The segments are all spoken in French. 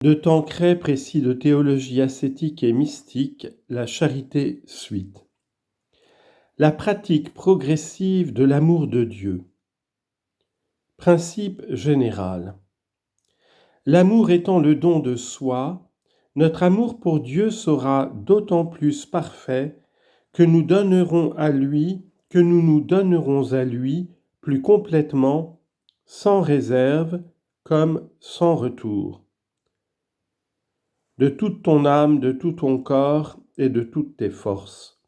De Tancret, précis de théologie ascétique et mystique, la charité suite. La pratique progressive de l'amour de Dieu. Principe général. L'amour étant le don de soi, notre amour pour Dieu sera d'autant plus parfait que nous nous donnerons à lui plus complètement, sans réserve, comme sans retour. De toute ton âme, de tout ton corps et de toutes tes forces.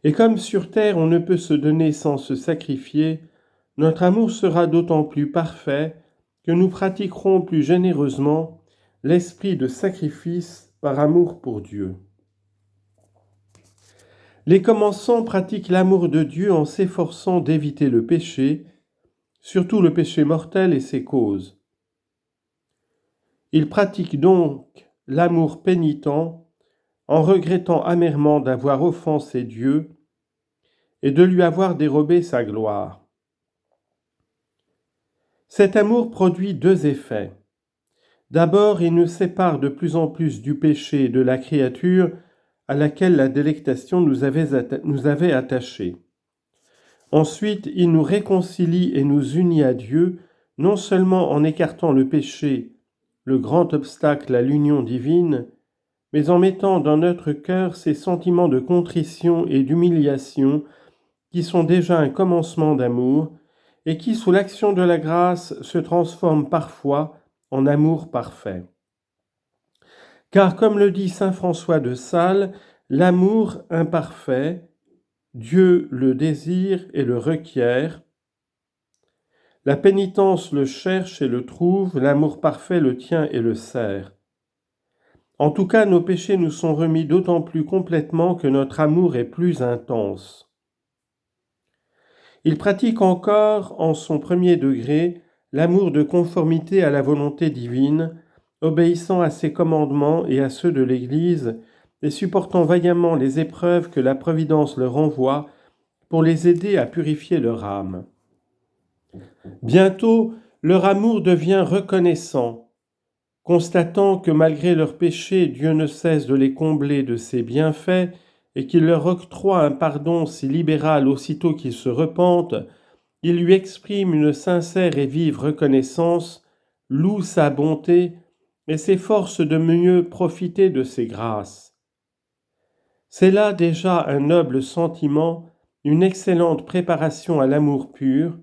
Et comme sur terre on ne peut se donner sans se sacrifier, notre amour sera d'autant plus parfait que nous pratiquerons plus généreusement l'esprit de sacrifice par amour pour Dieu. Les commençants pratiquent l'amour de Dieu en s'efforçant d'éviter le péché, surtout le péché mortel et ses causes. Ils pratiquent donc l'amour pénitent en regrettant amèrement d'avoir offensé Dieu et de lui avoir dérobé sa gloire. Cet amour produit deux effets. D'abord, il nous sépare de plus en plus du péché et de la créature à laquelle la délectation nous avait attachés. Ensuite, il nous réconcilie et nous unit à Dieu, non seulement en écartant le péché, le grand obstacle à l'union divine, mais en mettant dans notre cœur ces sentiments de contrition et d'humiliation qui sont déjà un commencement d'amour et qui, sous l'action de la grâce, se transforment parfois en amour parfait. Car, comme le dit saint François de Sales, l'amour imparfait, Dieu le désire et le requiert. La pénitence le cherche et le trouve, l'amour parfait le tient et le serre. En tout cas, nos péchés nous sont remis d'autant plus complètement que notre amour est plus intense. Il pratique encore, en son premier degré, l'amour de conformité à la volonté divine, obéissant à ses commandements et à ceux de l'Église, et supportant vaillamment les épreuves que la Providence leur envoie pour les aider à purifier leur âme. Bientôt, leur amour devient reconnaissant, constatant que malgré leurs péchés, Dieu ne cesse de les combler de ses bienfaits et qu'il leur octroie un pardon si libéral aussitôt qu'ils se repentent, il lui exprime une sincère et vive reconnaissance, loue sa bonté et s'efforce de mieux profiter de ses grâces. C'est là déjà un noble sentiment, une excellente préparation à l'amour pur.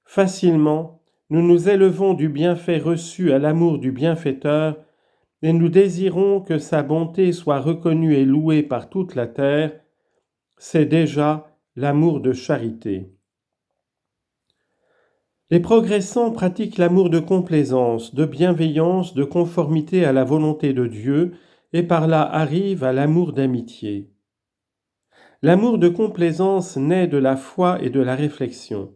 Facilement, nous nous élevons du bienfait reçu à l'amour du bienfaiteur et nous désirons que sa bonté soit reconnue et louée par toute la terre. C'est déjà l'amour de charité. Les progressants pratiquent l'amour de complaisance, de bienveillance, de conformité à la volonté de Dieu et par là arrivent à l'amour d'amitié. L'amour de complaisance naît de la foi et de la réflexion.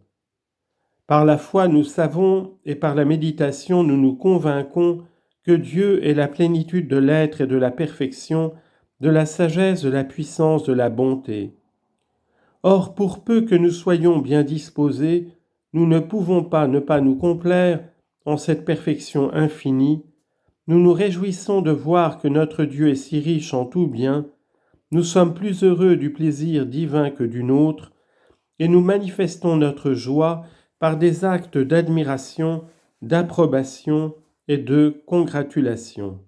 Par la foi, nous savons, et par la méditation, nous nous convainquons que Dieu est la plénitude de l'être et de la perfection, de la sagesse, de la puissance, de la bonté. Or, pour peu que nous soyons bien disposés, nous ne pouvons pas ne pas nous complaire en cette perfection infinie. Nous nous réjouissons de voir que notre Dieu est si riche en tout bien. Nous sommes plus heureux du plaisir divin que du nôtre, et nous manifestons notre joie par des actes d'admiration, d'approbation et de congratulation.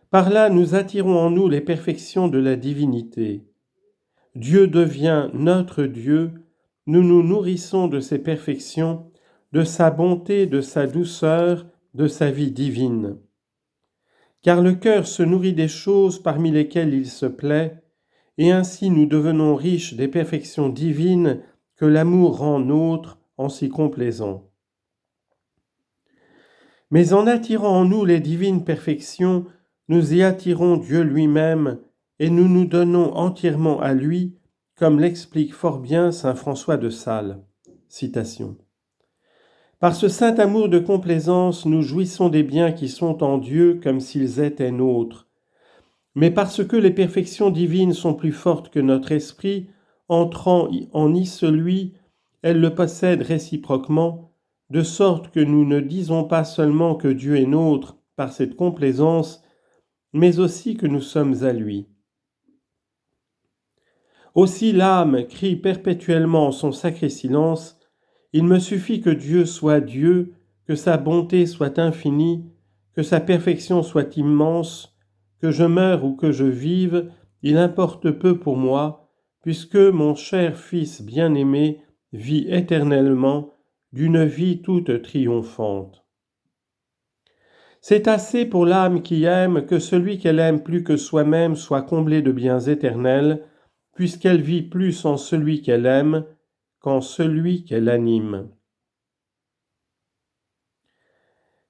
Par là, nous attirons en nous les perfections de la divinité. Dieu devient notre Dieu, nous nous nourrissons de ses perfections, de sa bonté, de sa douceur, de sa vie divine. Car le cœur se nourrit des choses parmi lesquelles il se plaît, et ainsi nous devenons riches des perfections divines que l'amour rend nôtres en s'y complaisant. Mais en attirant en nous les divines perfections, nous y attirons Dieu lui-même et nous nous donnons entièrement à lui, comme l'explique fort bien saint François de Sales. Citation. Par ce saint amour de complaisance, nous jouissons des biens qui sont en Dieu comme s'ils étaient nôtres. Mais parce que les perfections divines sont plus fortes que notre esprit, entrant en celui, elles le possèdent réciproquement, de sorte que nous ne disons pas seulement que Dieu est nôtre par cette complaisance, mais aussi que nous sommes à lui. Aussi l'âme crie perpétuellement son sacré silence, il me suffit que Dieu soit Dieu, que sa bonté soit infinie, que sa perfection soit immense, que je meure ou que je vive, il importe peu pour moi, puisque mon cher Fils bien-aimé vit éternellement d'une vie toute triomphante. C'est assez pour l'âme qui aime que celui qu'elle aime plus que soi-même soit comblé de biens éternels, puisqu'elle vit plus en celui qu'elle aime qu'en celui qu'elle anime.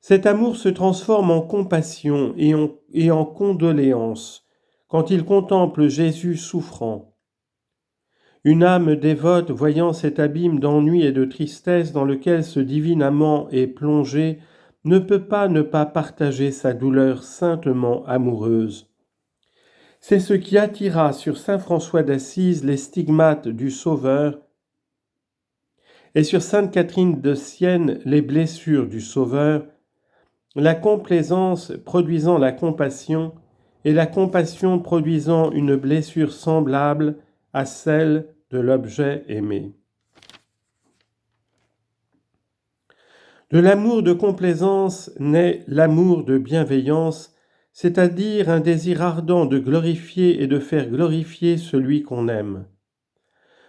Cet amour se transforme en compassion et en condoléance quand il contemple Jésus souffrant. Une âme dévote, voyant cet abîme d'ennui et de tristesse dans lequel ce divin amant est plongé, ne peut pas ne pas partager sa douleur saintement amoureuse. C'est ce qui attira sur saint François d'Assise les stigmates du Sauveur et sur sainte Catherine de Sienne les blessures du Sauveur, la complaisance produisant la compassion et la compassion produisant une blessure semblable à celle de l'objet aimé. De l'amour de complaisance naît l'amour de bienveillance, c'est-à-dire un désir ardent de glorifier et de faire glorifier celui qu'on aime.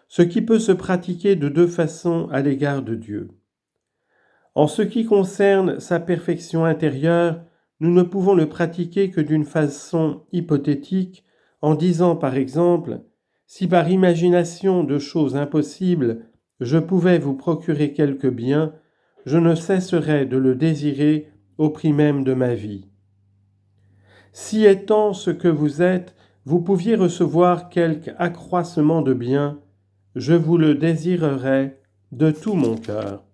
Ce qui peut se pratiquer de deux façons à l'égard de Dieu. En ce qui concerne sa perfection intérieure, nous ne pouvons le pratiquer que d'une façon hypothétique, en disant par exemple, si par imagination de choses impossibles, je pouvais vous procurer quelque bien, je ne cesserais de le désirer au prix même de ma vie. Si étant ce que vous êtes, vous pouviez recevoir quelque accroissement de bien, je vous le désirerais de tout mon cœur.